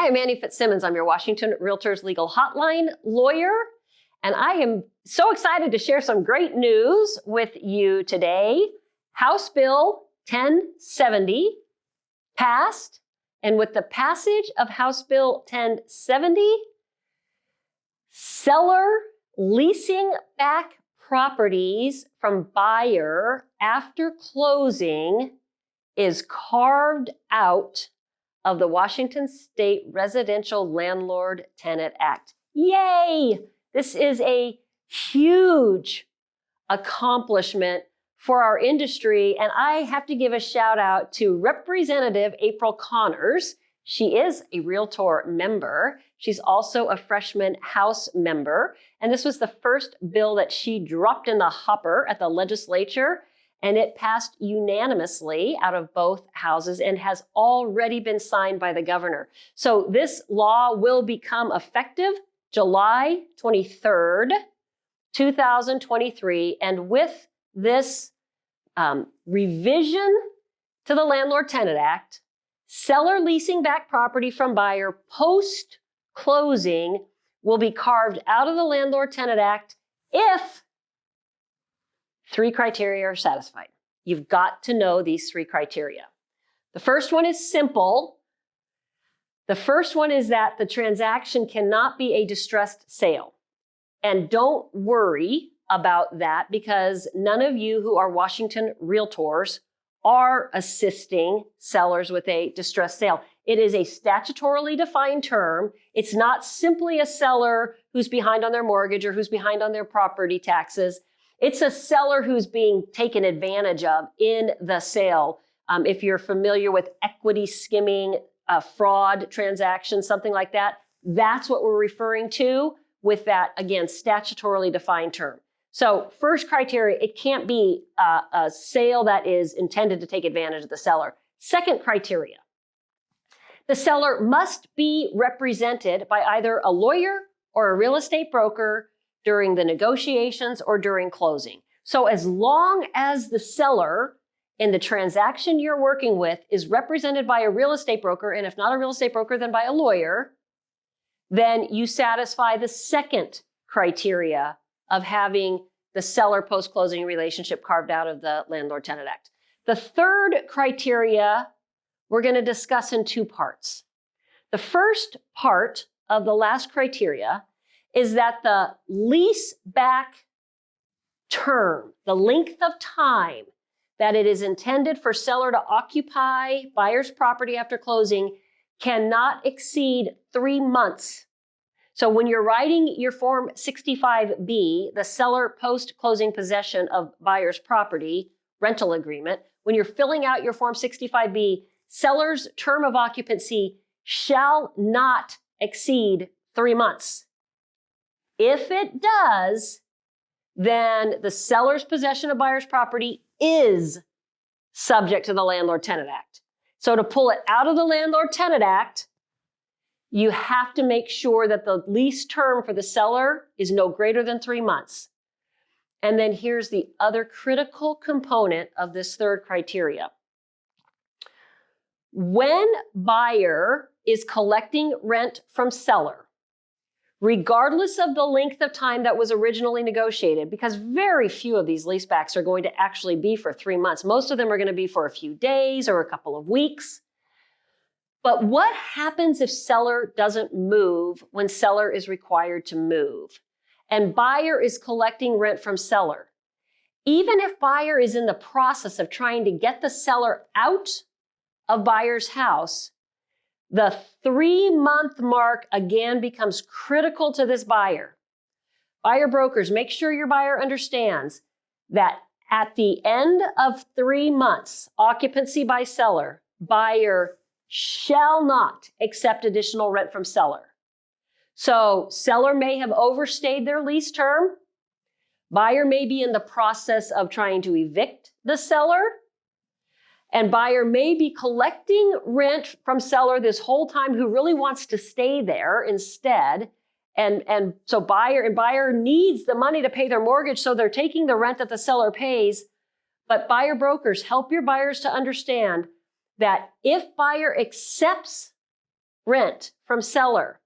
Hi, I'm Annie Fitzsimmons. I'm your Washington REALTORS Legal Hotline lawyer, and I am so excited to share some great news with you today. House Bill 1070 passed, and with the passage of House Bill 1070, seller leasing back properties from buyer after closing is carved out of the Washington State Residential Landlord-Tenant Act. Yay! This is a huge accomplishment for our industry, and I have to give a shout out to Representative April Connors. She is a Realtor member. She's also a freshman House member, and this was the first bill that she dropped in the hopper at the legislature, and it passed unanimously out of both houses and has already been signed by the governor. So this law will become effective July 23rd, 2023. And with this revision to the Landlord-Tenant Act, seller leasing back property from buyer post-closing will be carved out of the Landlord-Tenant Act if three criteria are satisfied. You've got to know these three criteria. The first one is simple. The first one is that the transaction cannot be a distressed sale. And don't worry about that, because none of you who are Washington Realtors are assisting sellers with a distressed sale. It is a statutorily defined term. It's not simply a seller who's behind on their mortgage or who's behind on their property taxes. It's a seller who's being taken advantage of in the sale. If you're familiar with equity skimming, fraud transactions, something like that, that's what we're referring to with that, again, statutorily defined term. So first criteria, it can't be a sale that is intended to take advantage of the seller. Second criteria, the seller must be represented by either a lawyer or a real estate broker during the negotiations or during closing. So as long as the seller in the transaction you're working with is represented by a real estate broker, and if not a real estate broker, then by a lawyer, then you satisfy the second criteria of having the seller post-closing relationship carved out of the Landlord-Tenant Act. The third criteria we're going to discuss in two parts. The first part of the last criteria is that the lease back term, the length of time that it is intended for seller to occupy buyer's property after closing, cannot exceed 3 months. So when you're writing your Form 65B, the seller post-closing possession of buyer's property rental agreement, when you're filling out your Form 65B, seller's term of occupancy shall not exceed 3 months. If it does, then the seller's possession of buyer's property is subject to the Landlord-Tenant Act. So to pull it out of the Landlord-Tenant Act, you have to make sure that the lease term for the seller is no greater than 3 months. And then here's the other critical component of this third criteria. When buyer is collecting rent from seller, regardless of the length of time that was originally negotiated, because very few of these leasebacks are going to actually be for 3 months. Most of them are going to be for a few days or a couple of weeks. But what happens if seller doesn't move when seller is required to move and buyer is collecting rent from seller? Even if buyer is in the process of trying to get the seller out of buyer's house, the 3-month mark again becomes critical to this buyer. Buyer brokers, make sure your buyer understands that at the end of 3 months, occupancy by seller, buyer shall not accept additional rent from seller. So seller may have overstayed their lease term. Buyer may be in the process of trying to evict the seller. And buyer may be collecting rent from seller this whole time who really wants to stay there instead. And so buyer needs the money to pay their mortgage, so they're taking the rent that the seller pays. But buyer brokers, help your buyers to understand that if buyer accepts rent from seller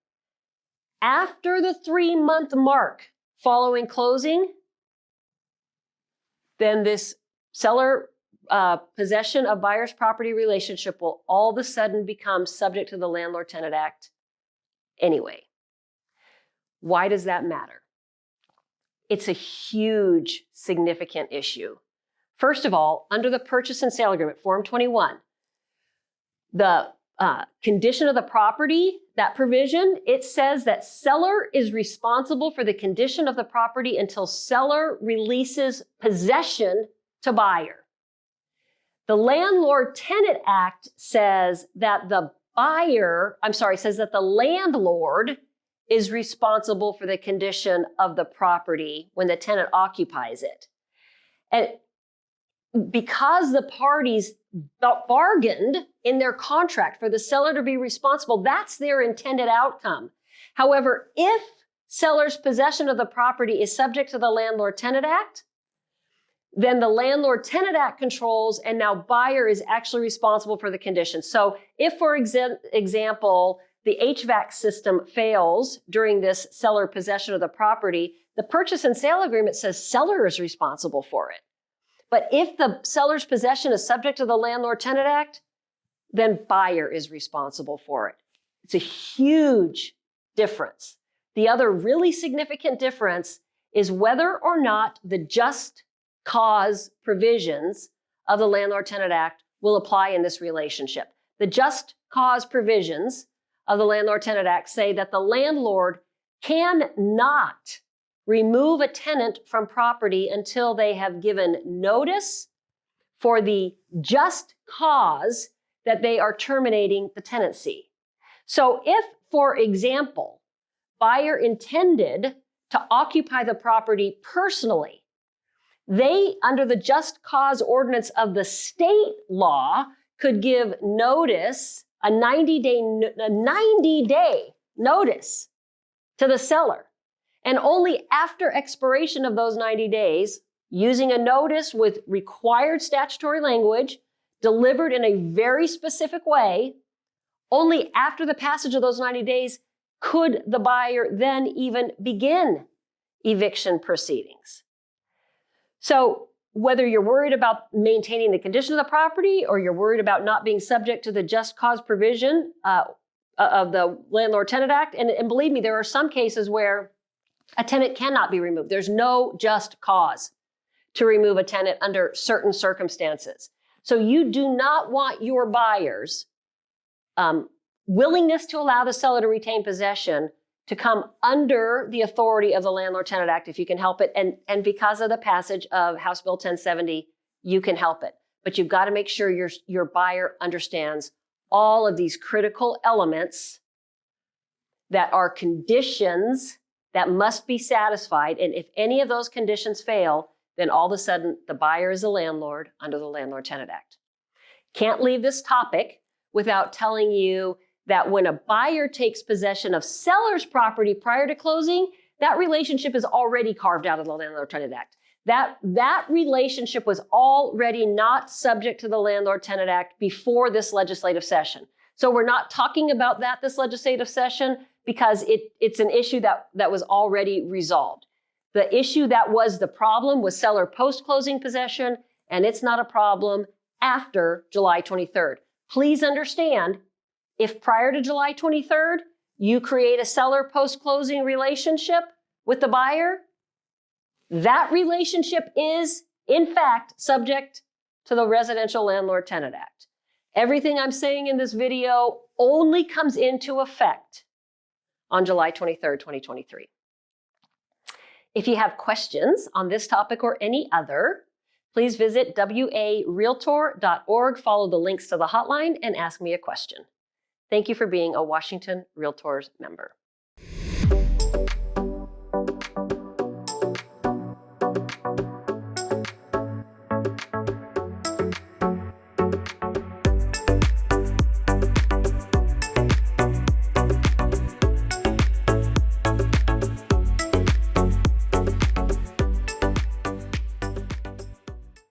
after the 3-month mark following closing, then this seller possession of buyer's property relationship will all of a sudden become subject to the Landlord-Tenant Act anyway. Why does that matter? It's a huge, significant issue. First of all, under the purchase and sale agreement, Form 21, the condition of the property, that provision, it says that seller is responsible for the condition of the property until seller releases possession to buyer. The Landlord-Tenant Act says that the landlord is responsible for the condition of the property when the tenant occupies it. And because the parties bargained in their contract for the seller to be responsible, that's their intended outcome. However, if seller's possession of the property is subject to the Landlord-Tenant Act, then the Landlord-Tenant Act controls, and now buyer is actually responsible for the condition. So if, for example, the HVAC system fails during this seller possession of the property, the purchase and sale agreement says seller is responsible for it. But if the seller's possession is subject to the Landlord-Tenant Act, then buyer is responsible for it. It's a huge difference. The other really significant difference is whether or not the just cause provisions of the Landlord-Tenant Act will apply in this relationship. The just cause provisions of the Landlord-Tenant Act say that the landlord cannot remove a tenant from property until they have given notice for the just cause that they are terminating the tenancy. So if, for example, buyer intended to occupy the property personally, they, under the just cause ordinance of the state law, could give notice, a 90-day notice to the seller. And only after expiration of those 90 days, using a notice with required statutory language, delivered in a very specific way, only after the passage of those 90 days could the buyer then even begin eviction proceedings. So whether you're worried about maintaining the condition of the property or you're worried about not being subject to the just cause provision of the Landlord-Tenant Act, and believe me, there are some cases where a tenant cannot be removed. There's no just cause to remove a tenant under certain circumstances. So you do not want your buyers' willingness to allow the seller to retain possession to come under the authority of the Landlord-Tenant Act if you can help it. And because of the passage of House Bill 1070, you can help it. But you've got to make sure your buyer understands all of these critical elements that are conditions that must be satisfied. And if any of those conditions fail, then all of a sudden the buyer is a landlord under the Landlord-Tenant Act. Can't leave this topic without telling you that when a buyer takes possession of seller's property prior to closing, that relationship is already carved out of the Landlord-Tenant Act. That relationship was already not subject to the Landlord-Tenant Act before this legislative session. So we're not talking about that this legislative session because it's an issue that was already resolved. The issue that was the problem was seller post-closing possession, and it's not a problem after July 23rd. Please understand, if prior to July 23rd, you create a seller post-closing relationship with the buyer, that relationship is, in fact, subject to the Residential Landlord-Tenant Act. Everything I'm saying in this video only comes into effect on July 23rd, 2023. If you have questions on this topic or any other, please visit warealtor.org, follow the links to the hotline, and ask me a question. Thank you for being a Washington REALTORS member.